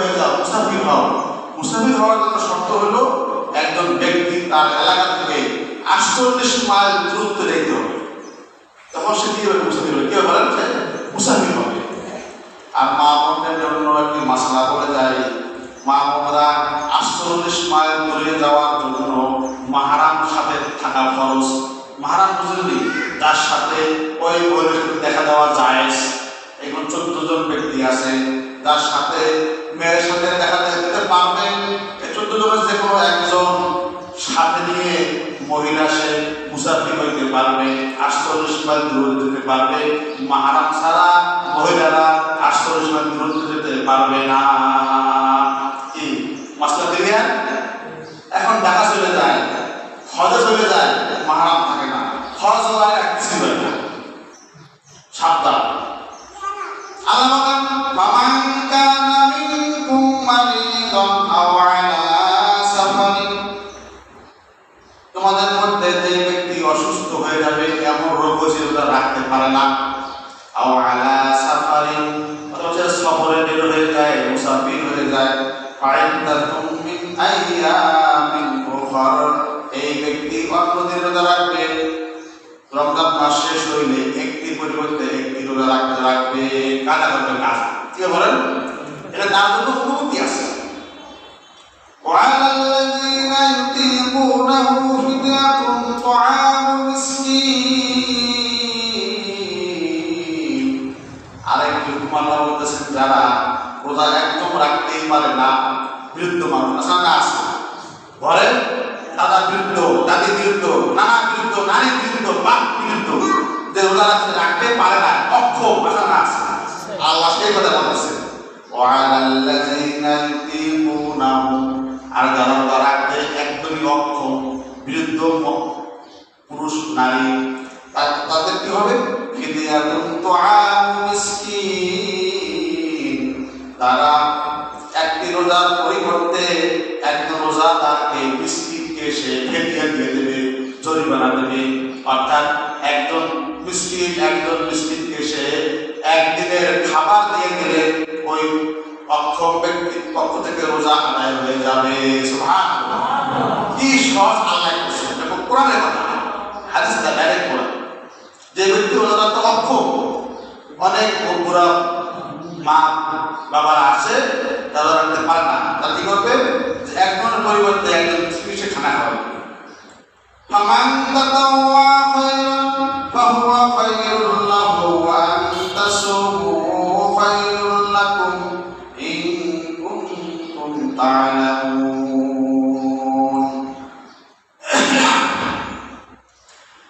হয়ে যাও, মুসাফির হও। মুসাফির হওয়ার জন্য শর্ত হলো একজন ব্যক্তি তার এলাকা থেকে 48 মাইল দূরত্বে যেতে হবে, তখন সে কি হবে? মুসাফির হবে। কেউ বলেন যে মুসাফির হবে। আর মা বোনদের জন্য একটি মাসলা বলে যায়, মা বোনরা 48 মাইল দূরে যাওয়ার জন্য মাহরাম সাথে থাকা খরচ। মাহরাম বুঝলি যার সাথে ওই বইয়ের দেখা দেওয়া জায়েজ। এখন 14 জন ব্যক্তি আছে যার সাথে মেয়ের সাথে দেখা দিতে পারবেন। এই 14 জনের যে কোনো একজন সাথে নিয়ে মহিলা সে মুসাফির হইতে পারবে, 48 মাইল দূরে যেতে পারবে। মাহরাম ছাড়া মহিলারা 48 মাইল দূরে যেতে পারবে না। কি মাসলা ক্লিয়ার? এখন ঢাকা চলে যায়, হজে চলে যায়, মাহরাম থাকে না, হজ হয় এক কিছু হয় না। সাবধান। আল্লাহ বলেন ফামান কানা মিনকুম মারিদান আও আলা সাফারিন, তোমাদের মধ্যে যে ব্যক্তি অসুস্থ হয়ে যাবে, এমন রোগ হয়েছে যেটা রাখতে পারে না, আও আলা সাফারিন অথবা সফরে বের হয়ে যায়, মুসাফির হয়ে যায়, ফাইদাতুম মিন আইয়ামিন উখর, এই ব্যক্তি অন্যদিন রোজা রাখবে। রমজান মাস শেষ হইলে একটি পরিবর্তে একটি রোজা রাখবে। কাজা করবে কাজ। কি বলেন? এটা তার জন্য অনুমতি আছে। ওয়ালাল্লাযীনা ইউতীকুনাহু ফিদিয়াতুন তুআমু মিসকিন, আরেকটি হুকুম আল্লাহ বলতেছেন যারা রোজা একদম রাখতেই পারে না, বৃদ্ধ মানুষ আছে বলেন, দাদা বৃদ্ধ, দাদি বৃদ্ধ, নানা বৃদ্ধ, নারী বৃদ্ধ, বাপ বৃদ্ধ, যে রোজা রাখতে পারে না, অক্ষম আছে। আল্লাহ সেই কথা বলতেছে ওয়ালাল্লাযীনা ইউতীকুনাহু, আর যারা রোজা রাখতে একদমই অক্ষম, বৃদ্ধ পুরুষ নারী, তাদের কি হবে? ফিদিয়াতুন তুআমু মিসকিন, তারা একটি রোজার পরিবর্তে একজন রোজাদারকে মিসকিনকে সে ফিদিয়া দিয়ে দেবে, জরিমানা দেবে। অর্থাৎ একজন মিসকিনকে সে একদিনের খাবার দিয়ে দিলে ওই অক্ষম ব্যক্তির পক্ষ থেকে রোজা আদায় হয়ে যাবে। সুবহানাল্লাহ, কি সহজ আল্লাহ বলেছেন। দেখো কোরআনের কথা, হাদিসটা ডাইরেক্ট কোরআন। যে ব্যক্তি রোজাদার তো অক্ষম, অনেক বুড়া মা বাবারা আছে তারা রাখতে পারে না, তারা কি করবে? একজনের পরিবর্তে একজন চিকিৎসা খানা খাওয়াবে। ফামান তাতাওয়া খায়রান ফাহুয়া খায়রুল লাহু ওয়া আন তাসুমু খায়রুল লাকুম ইন কুনতুম তা'লামুন।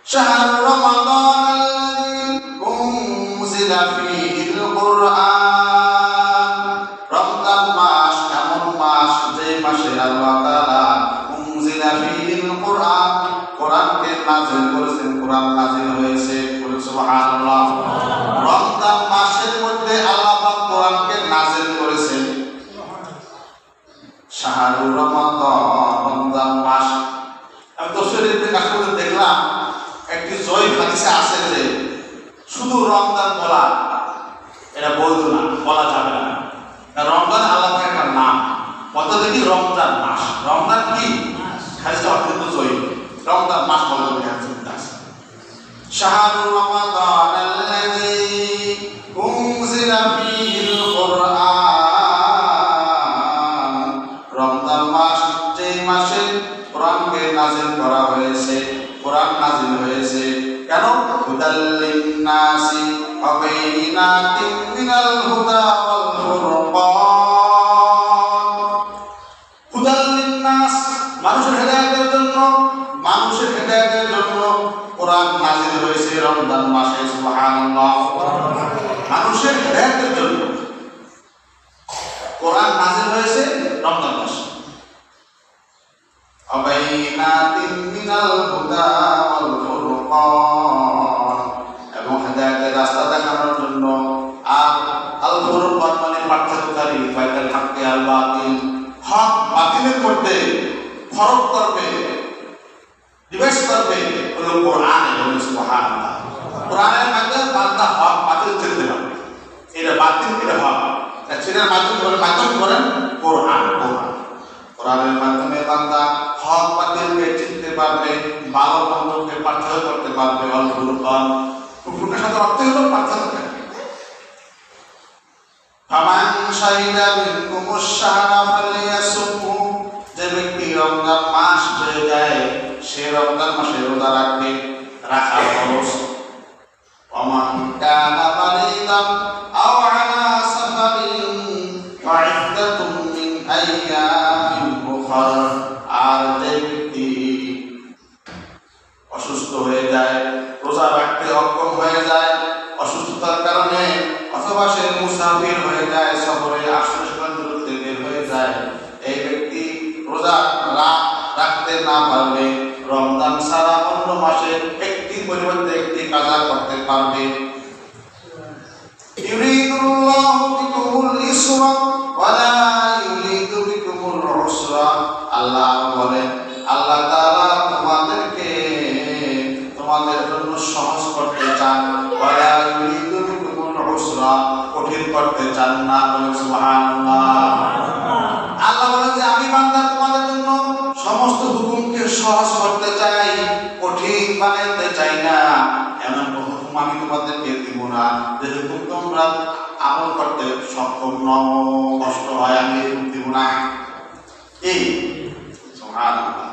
শাহরু রমাদান আল্লাযী উনজিলা ফীহিল কুরআন, রমজান মাস এমন মাস যে মাসে আল্লাহ তাআলা উনজিলা ফীহিল কুরআন, কোরআনকে নাযিল করেছেন, কোরআন নাযিল হয়েছে। সুবহানাল্লাহ, রমজান মাসের মধ্যে আল্লাহ পাক কোরআনকে নাযিল করেছেন। শাহরু রমাদান, রমজান মাস। আমি তফসিরের কাছে দেখলাম একটি জয়ীফ হাদিসে আছে যে শুধু রমজান বলা এটা বৈধ না, বলা যাবে না। রমজান আল্লাহর একটা নাম, কত দেখি রমজান মাস, রমজান কি হাদিসটা অত্যন্ত জয়ীফ, রমজান মাস বলা যাবে না। শাহরু রমাদান আল্লাযী উনজিলা ফীহিল কুরআন, রমজান মাস যে মাসে কোরআনকে নাযিল করা হয়েছে, কোরআন নাযিল হয়েছে। কেন? হুদাল লিন-নাসি ওয়া বাইয়িনাতিন মিনাল হুদা ওয়াল ফুরকান, হুদাল লিন-নাস, মানুষের হেদায়েতের জন্য, মানুষের হেদায়েতের জন্য কোরআন নাযিল হয়েছে রমজান মাসে। সুবহানাল্লাহ, মানুষের হেদায়েতের জন্য কোরআন নাযিল হয়েছে রমজান মাসে। আবাইনাতিন মিনাল হুদা ওয়াল ফুরকান, এবং হেদায়েতের রাস্তা দেখানোর জন্য। আর আল ফুরকান মানে পার্থক্যকারী, বাইনাল হক ওয়াল বাতিল, হক বাতিলের মধ্যে ফরক করবে, ডিভাইস করবে হলো কোরআন। সুবহানাল্লাহ, কোরআনের মাধ্যমে বান্দা হক বাতিল চিনতে পারবে, এটা বাতিল এটা হক। চেনার মাধ্যম করেন কোরআন। কোরআনের মাধ্যমে বান্দা হক বাতিলকে চিনতে পারবে, ভালো মন্দকে পার্থক্য করতে পারবে। ফুরকান, ফুরকানের সাথে অর্থ হলো পার্থক্য। ফামান শাহিদা মিনকুমুশ শাহরা ফালিয়াসুমহু, যে ব্যক্তি রমজান মাস হয়ে যায় সে রমজান মাসে রোজা রাখবে, রাখা ফরজ। ওমান কানা মারিদান আও আলা সাফারিন ফাইদ্দাতুম মিন আইয়ামিন উখরা, আর যে ব্যক্তি অসুস্থ হয়ে যায়, রোজা রাখতে অক্ষম হয়ে যায় অসুস্থতার কারণে, অথবা সে মুসাফির হয়ে যায়, সফরে আশ্রয়স্থল দূরত্বে বের হয়ে যায়, এই ব্যক্তি রোজা রাখতে না পারলে রমজান ছাড়া অন্য মাসে একটি পরিবর্তে একটি কাজা করতে পারবে। ইউরিদুল্লাহু বিকুমুল ইসরা ওয়া লা ইউরিদু বিকুমুল উসরা, আল্লাহ বলেন, আল্লাহ তাআলা তোমাদের জন্য সহজ করতে চান, ওয়া লা ইউরিদু বিকুমুল উসরা, কঠিন করতে চান না। সুবহানাল্লাহ। আল্লাহ বলেন যে আমি বান্দা তোমাদের জন্য সমস্ত হুকুমকে সহজ করতে চাই, কঠিন বানাইতে চাই না। এমন হুকুম আমি তোমাদেরকে দিব না যে হুকুম তোমরা আমল করতে সক্ষম নও, কষ্ট হয়, আমি দিব না। এই সুবহানাল্লাহ।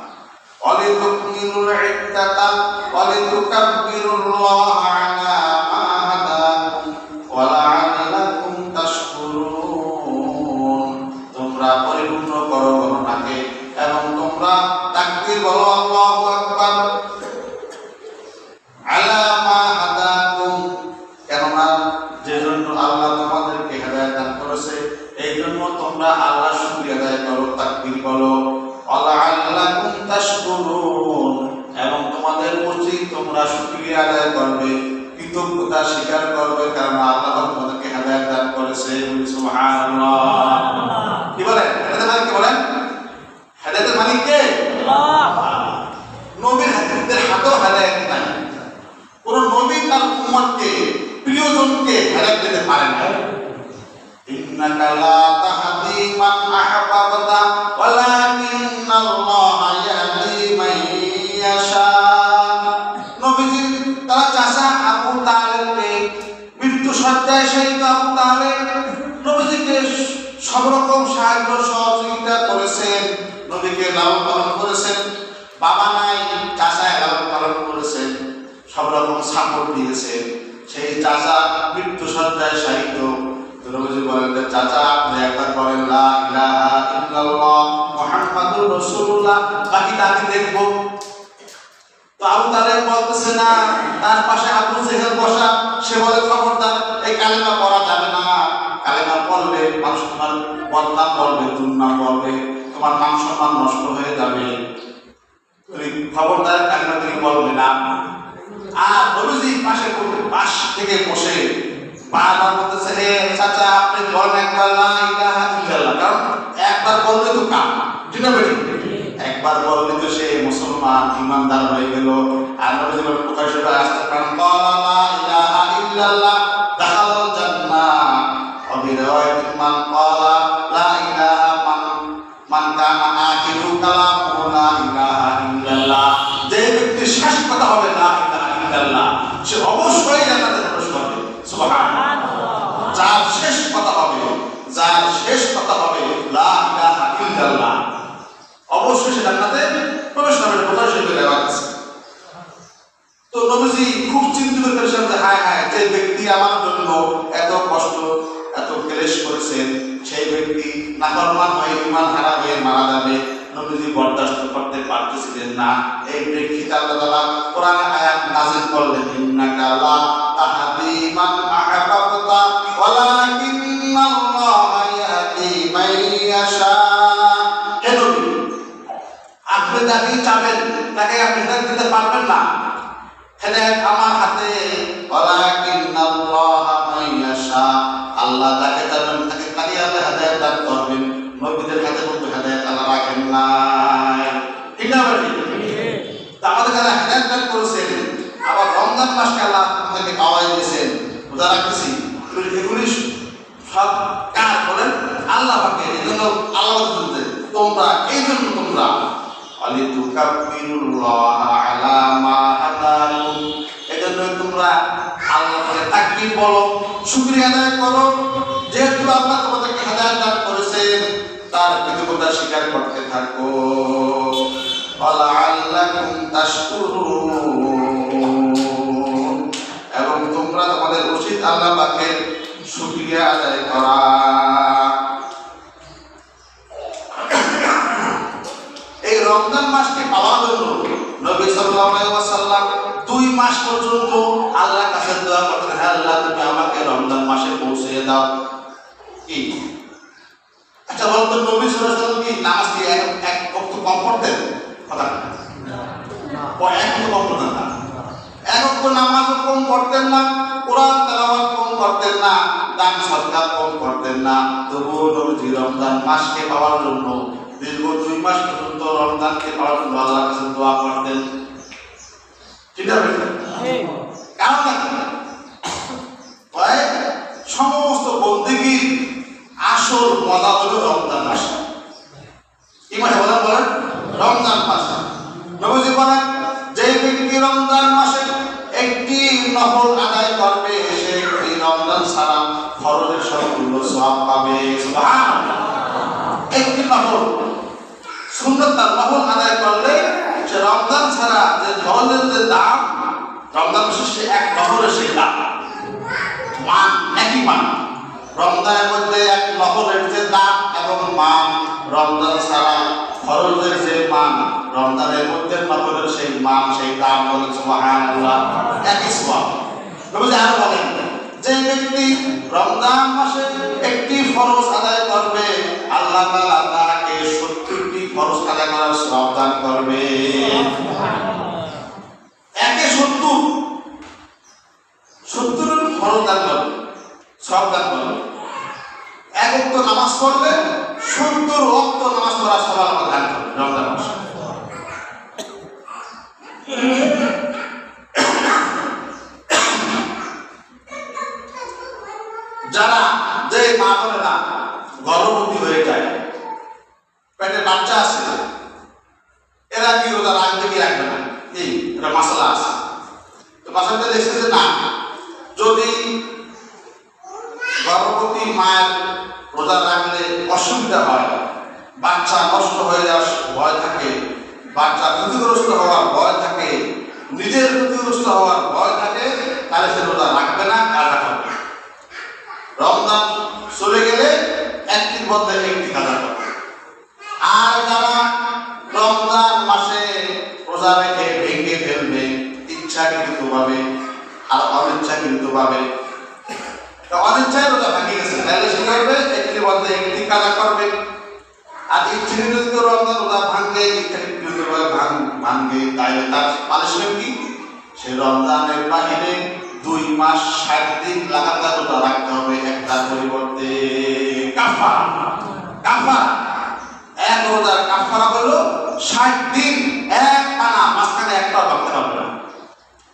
ওয়ালিতুকমিলুল ইদ্দাতা ওয়ালিতুকাব্বিরুল্লাহা আলা মা হাদাকুম ওয়া লাআল্লাকুম তাশকুরুন, তোমরা পরিপূর্ণ করো গণনাকে এবং তোমরা তাকবীর বলো, আল্লাহু আকবার। আলা মা হাদাকুম, কেননা যে জন্য আল্লাহ তোমাদেরকে হেদায়েত দান করেছে এই জন্য তোমরা আল্লাহর শুকরিয়া আদায় করো, তাকবীর বলো। ওয়ালাআল্লাকুম তাশকুরুন, এবং তোমাদের উচিত তোমরা শুকরিয়া আদায় করবে, কৃতজ্ঞতা স্বীকার করবে, কারণ আল্লাহ তোমাদেরকে হেদায়েত দান করেছে। সুবহানাল্লাহ। কি বলেন? হেদায়েতের মালিক কে বলেন? হেদায়েতের মালিক কে? আল্লাহ। নবীর হাতের হাতেও হেদায়েত নাই। কোন নবী তার উম্মতকে, প্রিয়জনকে হেদায়েত দিতে পারেন না। ইন্নাকা লা তাহদি মান আহবাবতা ওয়ালাকিন্নাল্লাহা ইয়াহদি মান ইয়াশা। নবীজি তার চাচা আবু তালেবকে মৃত্যু শয্যায় শহীদ আবু তালেব নবীজিকে সব রকম সাহায্য সহযোগিতা করেছেন, নবীকে লালন পালন করেছেন। বাবা নাই, চাচায় লালন পালন করেছেন, সব রকম সাপোর্ট দিয়েছেন। সেই চাচা মৃত্যু শয্যায় শহীদ। নবীজি বলেন, চাচা আপনি একবার বলেন লা ইলাহা ইল্লাল্লাহ মুহাম্মাদুর রাসূলুল্লাহ, বাকিটা আমি দেখব। তো আবু তালেব বলতেছে না, তার পাশে আবু জেহেল বসা, সে বলে খবরদার এই কালেমা পড়া যাবে না, কালেমা পড়লে মানুষ তোমার বদনাম বলবে, দুর্নাম বলবে, তোমার মান সম্মান নষ্ট হয়ে যাবে, খবরদার কালেমা তুমি বলবে না। আর নবীজি পাশ থেকে বসে বারবার বলতেছে, হে চাচা আপনি বলেন একবার লা ইলাহা ইল্লাল্লাহ, কারণ একবার বললে তো কাম, ঠিক না বেটি? একবার বললে তো সে মুসলমান ইমানদার হয়ে গেল। আর নবীজি বলেন, কোথায় সেটা আসতে পারেন, ক্বালা লা ইলাহা ইল্লাল্লাহ দাখালাল জান্নাহ। ওয়া রিওয়ায়াতিন মান ক্বালা লা ইলাহা মান কানা আখিরু কালামুহু লা ইলাহা ইল্লাল্লাহ, যে ব্যক্তি শেষ কথা হবে লা ইলাহা ইল্লাল্লাহ সে অবশ্যই জান্নাতে প্রবেশ করবে। সুবহানাল্লাহ। যার শেষ কথা হবে লা ইলাহা ইল্লাল্লাহ অবশ্যই সে জান্নাতে প্রবেশ করবে। কোথায় সে বলে আছে। তো নবীজি খুব চিন্তিত করেছেন যে হায় হায়, যে ব্যক্তি আমার জন্য এত কষ্ট এত ক্লেশ করেছেন সেই ব্যক্তি নাফরমান হয়ে ঈমান হারা হয়ে মারা যাবে। নবীজি বরদাস্ত করতে পারতেছিলেন না। এই প্রেক্ষিতে আল্লাহ তাআলা কোরআনে আয়াত নাযিল করলেন, ইন্নাকা লা তাহদি মান আহবাবতা ওয়ালাকিন্নাল্লাহা ইয়াহদি মান ইয়াশা। হে নবী, আপনি যাকে চাবেন তাকে আপনি হেদায়েত দিতে পারবেন না, হেদায়েত আমার হাতে। ওয়ালাকিন্নাল্লাহা মান ইয়াশা, আল্লাহ যাকে চাবেন তাকে খালি আল্লাহ হেদায়েত দান করবেন। নবীদের হাতে কিন্তু হেদায়েত আল্লাহ রাখেন নাই, ঠিক না বেটি? আমাদের যারা হেদায়েত দান করেছেন, আবার রমজান মাসকে আল্লাহ আমাদেরকে খাওয়াই দিয়েছেন, রোজা রাখতেছি, এগুলি সব কার বলেন? আল্লাহ পাকে। এই জন্য আল্লাহ বলতে তোমরা, এই জন্য তোমরা আলিতুকাব্বিরুল্লাহ আলা মা হাদাকুম, এই জন্য তোমরা আল্লাহ বলে তাকবীর বলো, শুকরিয়া আদায় করো, যেহেতু আল্লাহ তোমাদেরকে হেদায়েত দান করেছেন, তার কৃতজ্ঞতা স্বীকার করতে থাকো। ওয়ালাআল্লাকুম তাশকুরুন, এবং তোমরা তোমাদের উচিত আল্লাহ পাকের শুকরিয়া আদায় করা। এই রমজান মাসকে পাওয়ার জন্য নবী সাল্লাল্লাহু আলাইহি ওয়াসাল্লাম 2 মাস পর্যন্ত আল্লাহর কাছে দোয়া করতেন, হে আল্লাহ তুমি আমাকে রমজান মাসে পৌঁছে দাও। কি আচ্ছা বলতো, নবী সাল্লাল্লাহু আলাইহি ওয়াসাল্লাম কি নামাজ কি এক ওয়াক্ত কম পড়তেন? কথা না, ও এক ওয়াক্ত কম পড়তেন না, এক ওয়াক্ত নামাজও কম পড়তেন না, কোরআন তেলাওয়াত কম করতেন না, দান সদকা কম করতেন না। তবুও নবী রমজান মাসকে পাওয়ার জন্য দীর্ঘ 2 মাস পর্যন্ত রমজানকে পাওয়ার জন্য আল্লাহর কাছে দোয়া করতেন। ঠিক আছে? কারণ ভাই সমস্ত বন্দেগীর আসল মজা হলো রমজান মাসে। কি মাসে বলেন? রমজান মাসে। নবীজি বলেন, যে ব্যক্তি রমজান মাসে একটি নফল আদায় করবে, সে একটি রমজান ছাড়া ফরজের সবগুলো সওয়াব পাবে। সুবহানাল্লাহ। একটি নফল সুন্নাত নফল আদায় করলে সে রমজান ছাড়া যে ফরজের যে দাম, রমজান মাসে সে এক নফলের সেই দাম মান একই মান। রমজানের মধ্যে এক নফলের যে দাম এবং মান, রমজান ছাড়া ফরজের যে মান, রমজানের মধ্যে নফলের সেই মান সেই দাম বলে। সুবহানাল্লাহ। একই সওয়াব। নবীজি আরো বলেন, যে ব্যক্তি রমজান মাসে একটি ফরজ আদায় করবে, আল্লাহ তাআলা তাকে 70টি ফরজ আদায় করার সওয়াব দান করবে। একে 70 ফরজ দান করবে, সওয়াব দান করবে। এক ওয়াক্ত নামাজ পড়লে 70 ওয়াক্ত নামাজ পড়ার সওয়াব আল্লাহ দান করবে রমজান মাসে। যারা যে মা বোনেরা গর্ভবতী হয়ে যায়, পেটে বাচ্চা আছে, এরা কি রোজা রাখবে কি রাখবে না? এই এটা মাসালা আছে। তো মাসালাটা দেখছে যে না, যদি গর্ভবতী মায়ের রোজা রাখলে অসুবিধা হয়, বাচ্চা নষ্ট হয়ে যাওয়ার ভয় থাকে, বাচ্চা ক্ষতিগ্রস্ত হওয়ার ভয় থাকে, নিজের ক্ষতিগ্রস্ত হওয়ার ভয় থাকে, তাহলে সে রোজা রাখবে না, কাজা করবে। রমজান চলে গেলে একদিন মধ্যে একটি কাজা করবে। আর যারা রমজান মাসে রোজা রেখে ভেঙে ফেলবে ইচ্ছাকৃতভাবে আর অনিচ্ছাকৃতভাবে, অনিচ্ছায় রোজা ভেঙে গেছে, তাহলে সে করবে একটি মধ্যে একটি কাজা করবে। আর ইচ্ছাকৃত রমজান রোজা ভাঙবে, ইচ্ছাকৃতভাবে ভাঙবে, তাহলে তার পানিশমেন্ট কি? সে রমজানের বাহিরে 2 মাস 60 দিন লাগাতার রোজা রাখতে হবে, একটার পরিবর্তে কাফারা। কাফারা এক রোজার কাফারা হলো 60 দিন এক টানা, মাঝখানে একটা ভাঙতে হবে না,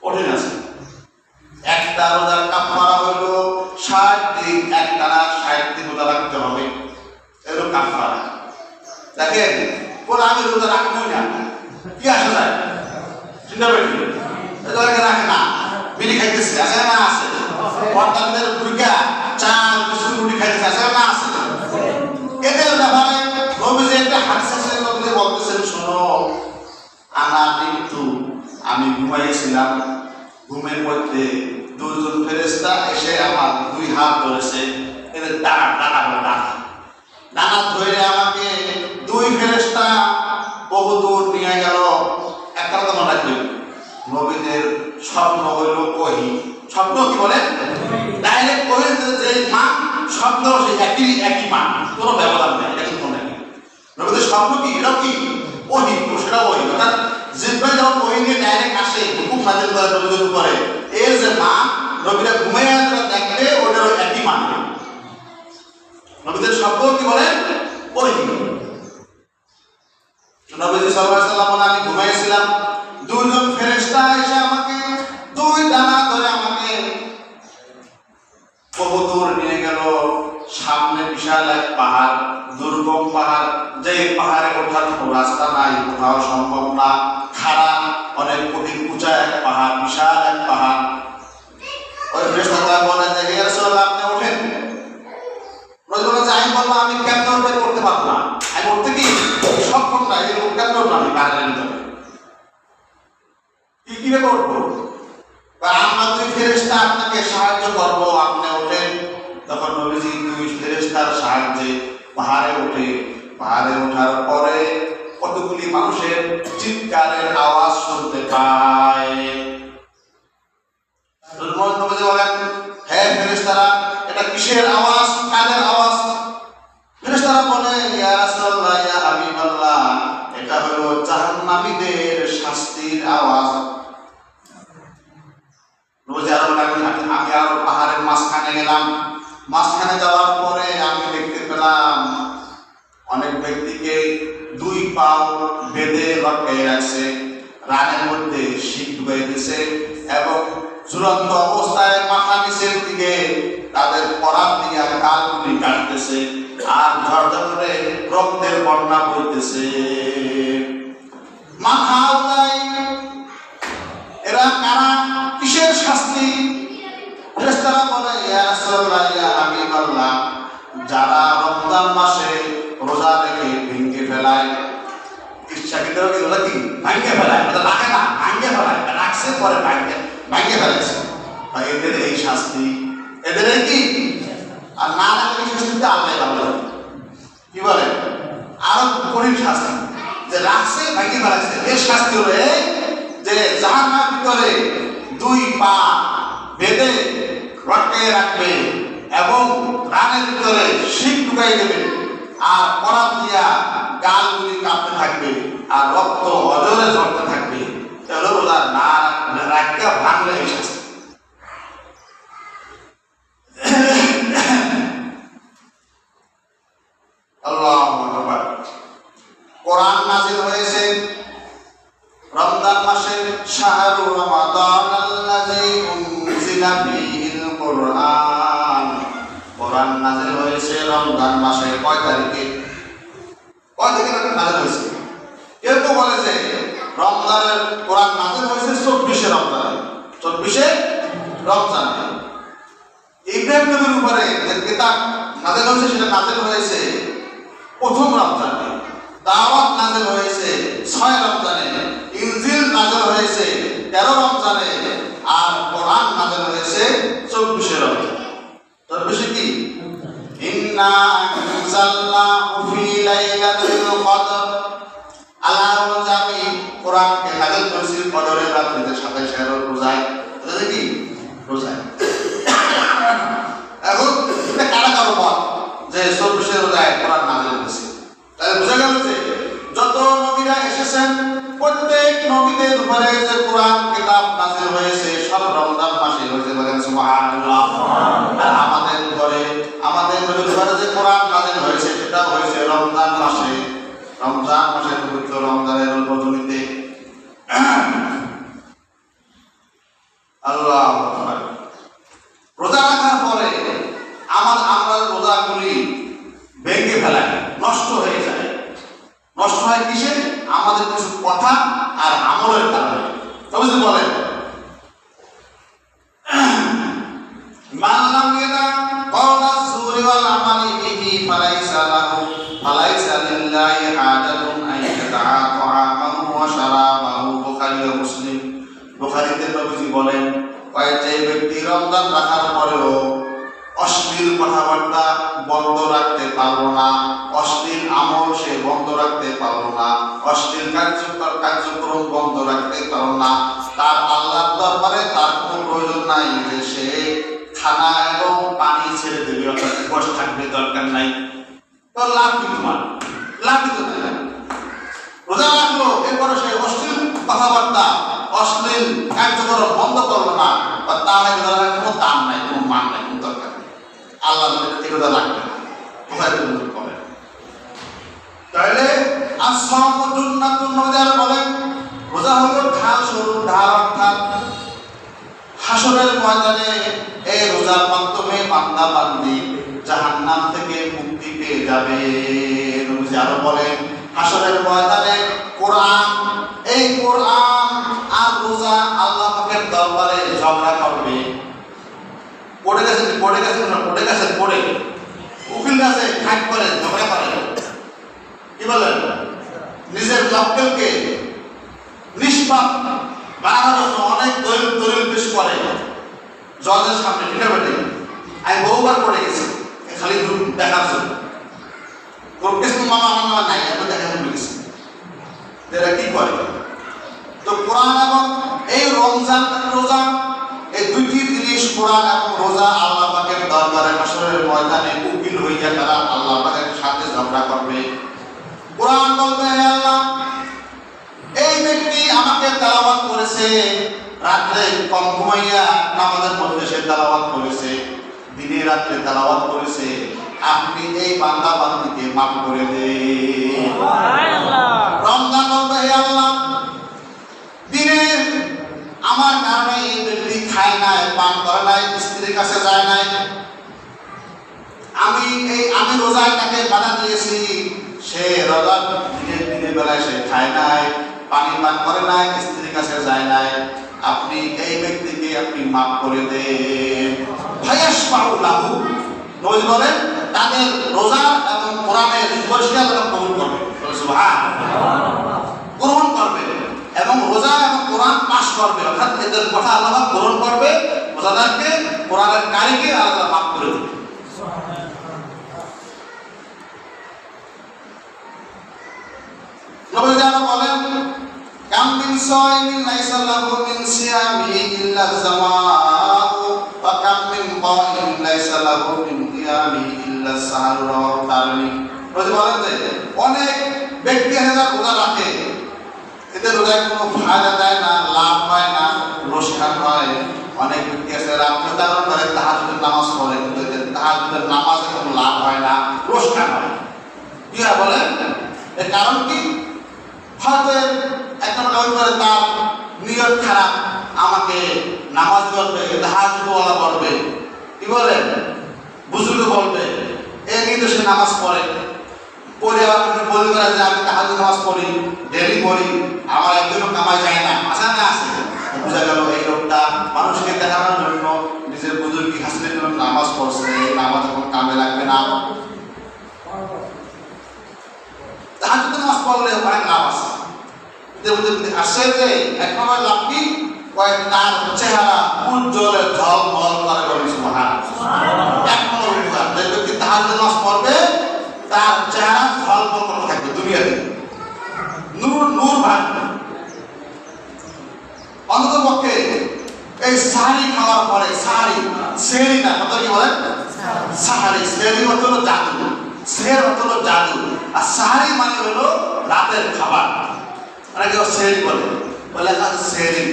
কঠিন আছে। একটা রোজার কাফারা হলো 60 দিন এক টানা 60 দিন রোজা রাখতে হবে, এর কাফারা। দেখেন কোন আমি রোজা রাখবই না, কি আসে যায়? চিন্তা করি এটাকে রাখে না, বিড়ি খাইতেছে, আছে না? আছে। পর্দাদের দুইটা চার বিস্কুট রুটি খাইতেছে, আছে না? আছে। এদের ব্যাপারে নবীজি একটা হাদিসে নবীজি বলতেছেন, শোনো, আমি ঘুমাইছিলাম, ঘুমের মধ্যে 2 জন ফেরেশতা এসে আমার 2 হাত ধরেছে, এদের ডানা ধরে আমাকে 2 ফেরেশতা বহু দূর নিয়ে গেল। একটা কথা মনে রাখবেন, নবীদের স্বপ্ন হইল ওহী। স্বপ্ন কি বলে? ডাইরেক্ট ওহী, যে মান স্বপ্ন সেই একই মান, কোনো ব্যবধান নেই। এটা কিন্তু মনে রাখবেন, নবীদের স্বপ্ন কি? এটা কি ওহী, সেটা ওহী। অর্থাৎ জিব্রাইল যখন ওহী নিয়ে ডাইরেক্ট আসে, হুকুম নাযিল করে নবীদের উপরে, এর যে মান নবীরা ঘুমাইয়া দেখলে ওটার একই মান। নবীদের স্বপ্ন কি বলে? ওহী। নবীজি সাল্লাল্লাহু আলাইহি ওয়াসাল্লাম বলেন, আমি ঘুমাইছিলাম, 2 জন ফেরেশতা এসে আমাকে 2 ডানা ধরে আমাকে বহু দূর নিয়ে গেল। দুর্গম পাহাড়, যে পাহাড়ে ওঠার কোনো রাস্তা নাই, কোথাও সম্ভব না, খাড়া, অনেক কঠিন, উঁচা এক পাহাড়, বিশাল এক পাহাড়। ওই ফেরেশতারা বলে যে ইয়া রাসূলুল্লাহ আপনি ওঠেন। নবী বলে যে আমি বললাম আমি কেমনে উঠতে করতে পারবো না, আমি উঠতে কি সক্ষম না, এই কেমনে উঠবো আমি পাহাড়ের ভিতরে, কিভাবে উঠবো? আমরা দুই ফেরেশতা আপনাকে সাহায্য করবো, আপনি ওঠেন। তখন নবীজি দুই ফেরেশতার সাহায্যে পাহাড়ে ওঠে। পাহাড়ে ওঠার পরে কতগুলি মানুষের চিৎকারের আওয়াজ শুনতে পায়। নবীজি বলেন, হে ফেরেশতারা, এটা কিসের আওয়াজ, কাদের আওয়াজ? ফেরেশতারা বলে, ইয়া রাসূলুল্লাহ, ইয়া হাবিবাল্লাহ, এটা হলো জাহান্নামীদের শাস্তির আওয়াজ। নবীজি আরো বলেন, আমি আরো পাহাড়ের মাঝখানে গেলাম। মাঝখানে যাওয়ার পরে আমি দেখতে পেলাম অনেক ব্যক্তিকে দুই পাও বেঁধে লটকাই রাখছে, রানের মধ্যে শিক ঢুকাই দিয়েছে এবং ঝুলন্ত অবস্থায় মাথা নিচের দিকে তাদের পরাণ দিয়ে কালগুলি কাটতেছে আর ঝরঝর করে রক্তের বন্যা বইতেছে। মাথা নাই, এরা কারা, কিসের শাস্তি? ফেরেশতারা বলে, ইয়া রাসূলুল্লাহ, ইয়া হাবিবাল্লাহ, যারা রমজান মাসে রোজা রেখে ভেঙে ফেলায়, ইচ্ছাকৃত এগুলো কি ভাঙে ফেলায়, এটা রাখে না, ভাঙে ফেলায়, রাখছে পরে ভাঙে ফেলেছে, এদের এই শাস্তি, এদের কি? আর না রাখলে শাস্তিতে আল্লাহ ভালো কি বলে, আরো কঠিন শাস্তি, যে রাখছে ভাঙে ফেলাইছে, এর শাস্তি হলো এই যে জাহান্নামের ভিতরে দুই পা বেঁধে লটকাই রাখবে এবং রানের ভিতরে শিক ঢুকাই দেবে আর পরাণ দিয়া গালগুলি কাঁপতে থাকবে আর রক্ত অজরে ঝরতে থাকবে। তাহলে রোজা না রাখা ভাঙলে এই শাস্তি। আল্লাহু আকবার। কোরআন নাযিল হয়েছে রমজান মাসে, শাহরু রমাদান আল্লাযী উনজিলা ফীহিল কুরআন। কোরআন নাযিল হয়েছে রমজান মাসে কয় তারিখে? কয় তারিখে নাযিল হয়েছে? কেউ কেউ বলে যে রমজানের কোরআন নাযিল হয়েছে 24শে রমজানে, 24শে রমজানে। ইব্রাহিম নবীর উপরে যে কিতাব নাযিল হয়েছে সেটা নাযিল হয়েছে প্রথম রমজানে, দাওয়াত নাযিল হয়েছে 6 রমজানে, ইনজিল নাযিল হয়েছে 13 রমজানে আর কোরআন নাযিল হয়েছে 24শে রমজানে। 24শে কি? ইন্না আনজালনাহু ফি লাইলাতিল কদর। আল্লাহ আমি কোরআনকে নাযিল করেছি কদরের রাতে, 27 রোজায়। এটা কি রোজায়? এখন এটা কারা কারো মত যে 24শে রোজায় কোরআন নাযিল হয়েছে। তাহলে বোঝা গেল যে যত নবীরা এসেছেন প্রত্যেক নবীদের উপরে যে কোরআন কিতাব নাযিল হয়েছে সব রমজান মাসে হয়েছে, বলেন সুবহানাল্লাহ। আর আমাদের উপরে, আমাদের নবীর উপরে যে কোরআন নাযিল হয়েছে সেটা হয়েছে রমজান মাসে, রমজান মাসের পবিত্র রমজানের রজনীতে। আল্লাহু আকবার। রোজা রাখার পরে আমরা রোজাগুলি ভেঙে ফেলাই, নষ্ট হয়ে যায়। নষ্ট হয় কিসে? আমাদের কিছু কথা আর আমলের কারণে। তবে যে বলেন মাল্লাম ইয়াদা ক্বাওলা যুরি ওয়াল আমালি বিহি ফালাইসা লিল্লাহি হাজাতুন আন ইয়াদাআ তাআমাহু ওয়া শারাবাহু। বুখারী ও মুসলিম। বুখারীতে নবীজি বলেন, যে ব্যক্তি রমজান রাখার পরেও অশ্লীল কথাবার্তা বন্ধ রাখতে পারলো না, অশ্লীল আমল সে বন্ধ রাখতে পারলো না, অশ্লীল কার্যক্রম বন্ধ রাখতে পারলো না, তার আল্লাহর দরবারে তার কোনো প্রয়োজন নাই যে সে খানা এবং পানি ছেড়ে দেবে, অর্থাৎ বসে থাকবে, দরকার নাই। তো লাভ কি তোমার? লাভ কি তো নাই। রোজা রাখলো, এরপরে সে অশ্লীল কথাবার্তা, অশ্লীল কার্যক্রম বন্ধ করলো না, বা তাহলে কোনো দাম নাই, কোনো মান নাই, কোনো দরকার নেই, আল্লাহ থেকে রোজা রাখবে না। কোথায় বলেন? তাহলে আসসামু জুন্নাতুন, নবী বলেন রোজা হলো ঢাল স্বরূপ। ঢাল অর্থাৎ হাসরের ময়দানে এই রোজার মাধ্যমে বান্দা বান্দি জাহান্নাম থেকে মুক্তি পেয়ে যাবে। আরো বলেন হাসরের ময়দানে কোরআন, এই কোরআন আর রোজা আল্লাহ পাকের দরবারে ঝগড়া করবে। পড়ে গেছে পড়ে উকিল কাছে ফাইট করে, ঝগড়া করে। কি বলেন? নিজের মক্কেলকে নিষ্পাপ বানানোর জন্য অনেক দলিল পেশ করে জজের সামনে। ঠিক আছে, আমি বহুবার পড়ে গেছি খালি দেখার জন্য। কিছু মামা আমার নাই, আমি দেখা জন্য গেছি এরা কি করে। তো কোরআন এবং এই রমজান রোজা, এই দুইটি জিনিস কোরআন এবং রোজা আল্লাহ পাকের দরবারে হাসরের ময়দানে উকিল হইয়া তারা আল্লাহ পাকের সাথে ঝগড়া করবে। কোরআন বলবে, হে আল্লাহ, এই ব্যক্তি আমাকে তেলাওয়াত করেছে, রাত্রে কম ঘুমাইয়া নামাজের মধ্যে সে তেলাওয়াত করেছে, দিনে রাত্রে তেলাওয়াত করেছে, আপনি এই বান্দা বান্দিকে মাফ করে দেন। রমজান বলবে, হে আল্লাহ, দিনে আমার কারণে এই ব্যক্তি খায় নাই, পান করে নাই, স্ত্রীর কাছে যায় নাই, আমি রোজায় তাকে বাধা দিয়েছি, সে রোজা দিনের বেলায় সে খায় নাই, পানি পান করে নাই, স্ত্রীর কাছে যায় নাই, আপনি এই ব্যক্তিকে আপনি মাফ করে দেন। ফায়াশফাউলাহু, নবী বলেন তাদের রোজা এবং কোরআনের পরিষ্কার কবুল করবে। সুবহানাল্লাহ, গ্রহণ করবে এবং রোজা এবং কোরআন পাশ করবে, অর্থাৎ এদের কথা আল্লাহ গ্রহণ করবে, রোজাদারকে কোরআনের কারিকে আল্লাহ মাফ করে দেবে। নবী যেন বলেন, কাম মিন সাইমিন লাইসা লাহু মিন সিয়ামিহি ইল্লা যামাউ ওয়া কাম মিন কাইমিন লাইসা লাহু মিন কিয়ামিহি ইল্লা সাহরু তারনি। নবী বলেন যে অনেক ব্যক্তি যারা রোজা রাখে, এদের রোজায় কোনো ফায়দা দেয় না, লাভ হয় না, লোকসান হয়। অনেক ব্যক্তি আছে রাত্রে জাগরণ করে, তাহাজ্জুদের নামাজ পড়ে, কিন্তু এদের তাহাজ্জুদের নামাজে কোনো লাভ হয় না, লোকসান হয়। কি হয় বলেন? এর কারণ কি? হয়তো একটা করে তার নিয়ত খারাপ, আমাকে নামাজ পড়বে, তাহাজ্জুদওয়ালা পড়বে, কি বলে বুজুর্গ বলবে, এই নির্দেশে নামাজ পড়ে, পড়ে আমাকে বলে করে যে আমি তাহাজ্জুদ নামাজ পড়ি, ডেলি পড়ি, আমার একদিনও কামাই যায় না, আসা না আসে। বোঝা গেল এই লোকটা মানুষকে দেখানোর জন্য নিজের বুজুর্গি হাসিলের জন্য নামাজ পড়ছে, নামাজ কোনো কামে লাগবে না। তাহাজ্জুদ নামাজ পড়লে অনেক লাভ আছে, আসে যে এক নম্বর লাভ কি, তার চেহারা উজ্জ্বলে ঝলমল করে বলে। সুবহানাল্লাহ, এক নম্বর উপকার, যে ব্যক্তি তাহাজ্জুদ নামাজ পড়বে তার চেহারা ঝলমল করতে থাকবে, দুনিয়াতে নূর ভাঙবে। অন্ততপক্ষে এই সাহারি খাওয়ার পরে, সেহরি না, কত কি বলেন সাহারি, সেহরি হলো জাদু, সেহর হলো জাদু, আর সাহারি মানে হলো রাতের খাবার। অনেকে সেহরি বলে সেহরি,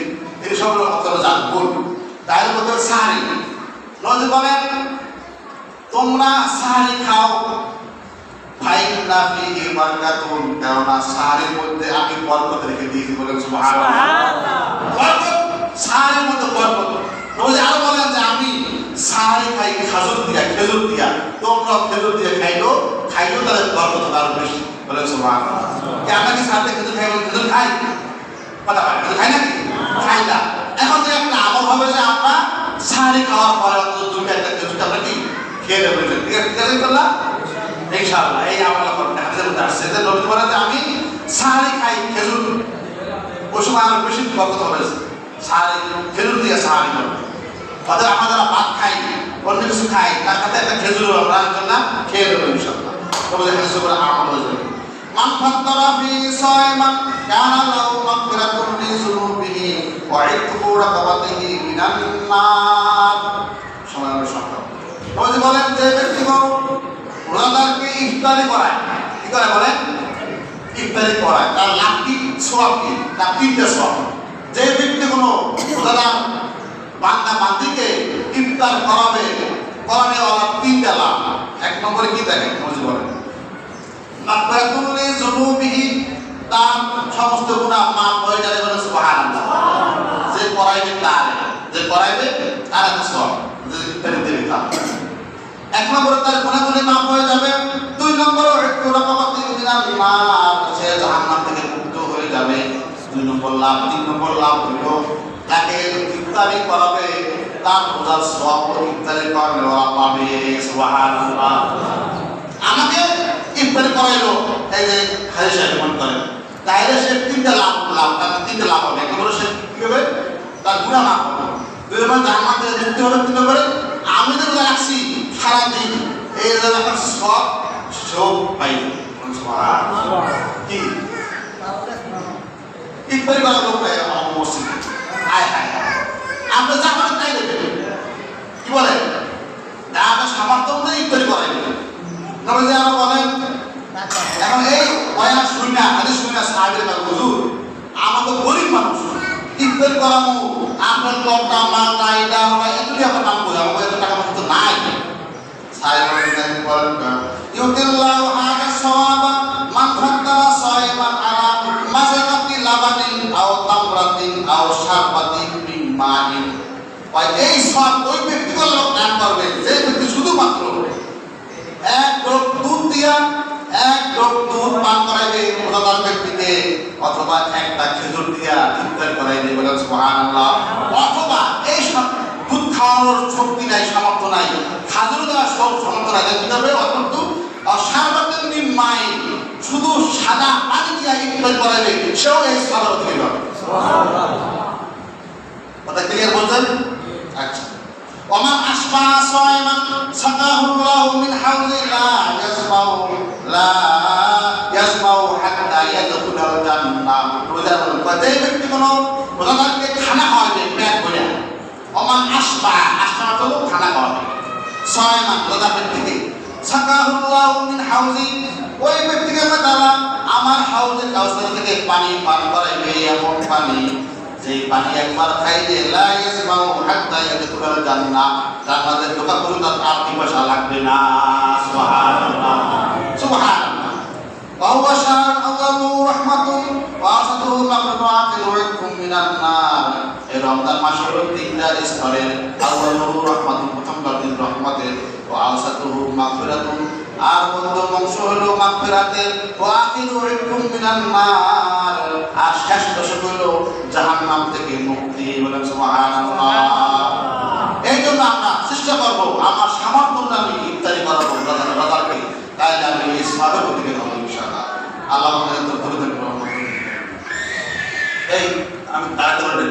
এই সব হলো জাদু, তাই বলতে সাহারি। নবী বলেন তোমরা সাহারি খাও, ফাইন্না ফিহি বারাকাতুন, কারণ সাহারির মধ্যে আমি বরকত রেখে দিয়েছি। বলেন সুবহানাল্লাহ, বরকত সাহারির মধ্যে বরকত। নবী আরো বলেন যে আমি সাহারি খাই খেজুর দিয়া, তোমরা খেজুর দিয়ে খাইলো তাহলে বরকত আরো বেশি। বলেন সুবহানাল্লাহ, কি আমরা কি সাথে খেজুর খাই কথা বলেন, খেজুর খাই নাকি? খাই না। এখন যে একটা আমল হবে যে আমরা সাহারি খাওয়ার পরে অন্তত দুইটা একটা খেজুর আমরা কি খেয়ে দেবো, ঠিক আছে ইনশাআল্লাহ। ইনশাআল্লাহ এই আমলটা করতে হাদিসের মধ্যে আসছে যে নবী বলেন যে আমি সাহারি খাই খেজুর, ওই সময় আমার বেশি বরকত হবে, সাহারি খেজুর দিয়ে সাহারি করবে। অর্থাৎ আমরা যারা ভাত খাই, অন্য কিছু খাই, তার সাথে একটা খেজুর আমরা ইনশাআল্লাহ খেয়ে দেবো ইনশাআল্লাহ। তবে হাদিসের উপরে আমল হয়ে যাবে। মান ফাত্তারা ফি সায়মান কানা লাহু মাগফিরাতুন মিন যুনুবিহি ওয়া ইতকু রাকাবাতিহি মিনান নার। সময়ের সংখ্যা নবী বলেন যে ব্যক্তি রোজাদারকে ইফতারি করায়, কি করে বলেন ইফতারি করায়, তার লাভ কি, সওয়াব কি? তার তিনটা সওয়াব। যে ব্যক্তি কোনো রোজাদার বান্দা বান্দিকে ইফতার করানেওয়ালা তিনটা লাভ। এক নম্বরে কি দেখেন নবী বলেন মাগফিরাতুন লিযুনুবিহি, তার সমস্ত গুনাহ মাফ হয়ে যাবে। বলেন সুবহানাল্লাহ, যে করাইবে তার একটা সওয়াব, যে ইফতারি দেবে তার। এক নম্বরে তার গুনাহগুলি মাফ হয়ে যাবে। দুই নম্বরে ইফতার মিনান্নার, সে জাহান্নাম থেকে মুক্ত হয়ে যাবে। 2 নম্বর লাভ। 3 নম্বর লাভ হলো তাকে ইফতারি করাবে, তার রোজার সওয়াব ইফতারি করাবে ওরা পাবে। সুবহানাল্লাহ। আমাকে ইফতারি করাইলো এই যে হাজি সাহেব মনে করেন, তাহলে সে 3টা লাভ, তার 3টা লাভ হবে। এক নম্বরে সে কি হবে, তার গুনাহ মাফ হবে। 2 নম্বর জাহান্নাম থেকে মুক্তি হবে। 3 নম্বরে আমি তো রোজা রাখছি সারাদিন, এই রোজা রাখার সব পাইবে। সুবহানাল্লাহ। কি ইফতারি করার লোক আমার মসজিদে আয় হায়, আমরা যা করেন তাই দেবেন। কি বলে না, আমরা সামর্থ্য মতো ইফতারি করাই দেবেন। তবে যে আমরা বলেন এখন এই বয়ান শুনি না, হাদিস শুনি না, সাহাবীর কথা হুজুর আমরা তো গরিব মানুষ, ইফতারি করামু আপনার লবটা মালটা এটা আমরা এতটি আমরা দাম করি, আমার এত টাকা পয়সা তো নাই। সাহাবী বলেন ইউতিল্লাহু হাদা সাওয়াবা মান ফাদ্দালা সাইমান আলা মাযাকাতি লাবানিন আও তামরাতিন আও শারবাতিন মিন মাইন। এই সওয়াব ওই ব্যক্তিকে লোক দান করবে যে ব্যক্তি শুধুমাত্র এক লোক দুধ দিয়া, এক লোক দুধ পান করাইবে রোজাদার ব্যক্তিকে, অথবা একটা খেজুর দিয়া ইফতার করাইবে। বলেন সুবহানাল্লাহ। অথবা এই দুধ খাওয়ানোর শক্তি নাই, সামর্থ্য নাই, খাজুর দেওয়ার সামর্থ্য নাই, কি করবে অত্যন্ত শারবাতিন মিন মাইন, শুধু সাদা পানি দিয়া ইফতার করাইবে, সেও এই সওয়াব পেয়ে যাবে। সুবহানাল্লাহ। কথা ক্লিয়ার বলছেন? আচ্ছা। ومن أشبع صائما سقاه الله من حوض لا يسمع حتى يدخل الجنة. যে ব্যক্তি কোনো রোজাদারকে খানা খাওয়াবে পেট ভরে, ওমান আশবা, আশবা হলো খানা খাওয়াবে, সায়মান রোজাদার ব্যক্তিকে, সাকাহুল্লাহু মিন হাউজি, ওই ব্যক্তিকে তারা আমার হাউজে কাউসার থেকে পানি পান করাইবে, এমন পানি যে পানি একবার খাইলে লা ইয়াসমাউ হাত্তা ইয়াদখুলাল জান্নাহ, জান্নাতে ঢোকা পর্যন্ত আর পিপাসা লাগবে না। সুবহানাল্লাহ। সুবহানাল্লাহ। ওয়া হুয়া শাহরুন আউয়ালু রাহমাতুন ওয়া আসাতুহু মাগফিরাতুন ওয়া ইতকুম মিনান নার। এই রমজান মাস হলো 3টা স্তরের। আউয়ালু রাহমাতুন, প্রথমটা দিন রহমতের, ওয়া আসাতুহু মাগফিরাতুন, আর মধ্যম অংশ হলো মাগফিরাতের, ওয়া আখিরু ইতকুম মিনান নার, আর শেষ দশক হলো জাহান্নাম থেকে মুক্তি। বলেন সুবহানাল্লাহ। এই জন্য আমরা চেষ্টা করবো আমার সামর্থ্য আমি ইফতারি করাবো রোজাদারকে, তাইলে আমি এই সওয়াবের অধিকারী হবো ইনশাআল্লাহ। আল্লাহ আমাদের তৌফিক দান করুন। এই আমি তাড়াতাড়ি